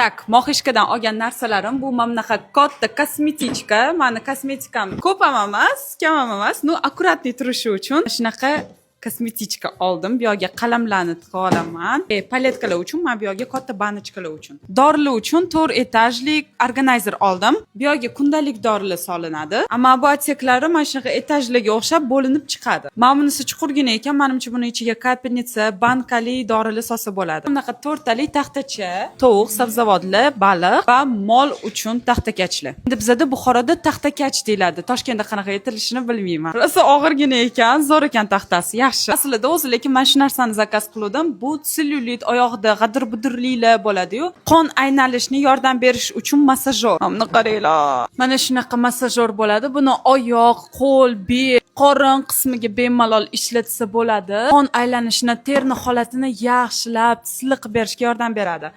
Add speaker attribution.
Speaker 1: Tak, mohishkadan olgan narsalarim bu mana bunaqa katta kosmetichka. Mani kosmetikam ko'p ham emas, kam ham emas. No, akkuratniy turishi uchun shunaqa kosmetichka oldim. Bu yerga qalamlarni tiqa olaman. Paletkalar uchun, men bu yerga katta banочкаlar uchun. Dorilar uchun 4 etajlik organizer oldim. Bu yerga kundalik dorilar solinadi. Ammo bu otseklari mana shunaqa etajlarga o'xshab bo'linib chiqadi. Mana bunisi chuqurgina ekan, menimcha buni ichiga kapelnitsa, bankali dorilar solsa bo'ladi. Bunaqa 4 talik taxtacha, tovuq, sabzavotlar, baliq va mol uchun taxtakachlar. Endi bizda Buxoroda taxtakach deyiladi. Toshkentda qanaqa aytilishini bilmayman. Rosa og'irgina ekan, zo'r ekan taxtasi. Aslida o'zi, lekin men shu narsani zakaz qildim. Bu sellyulit oyoqda g'adir-budirliklar bo'ladi-yu, qon aylanishini yordam berish uchun massajyor. Mana qaranglar. Mana shunaqa massajyor bo'ladi. Buni oyoq, qo'l, bel, qorin qismiga bemalol ishlatsa bo'ladi. Qon aylanishini, terni holatini yaxshilab, siliq berishga yordam beradi.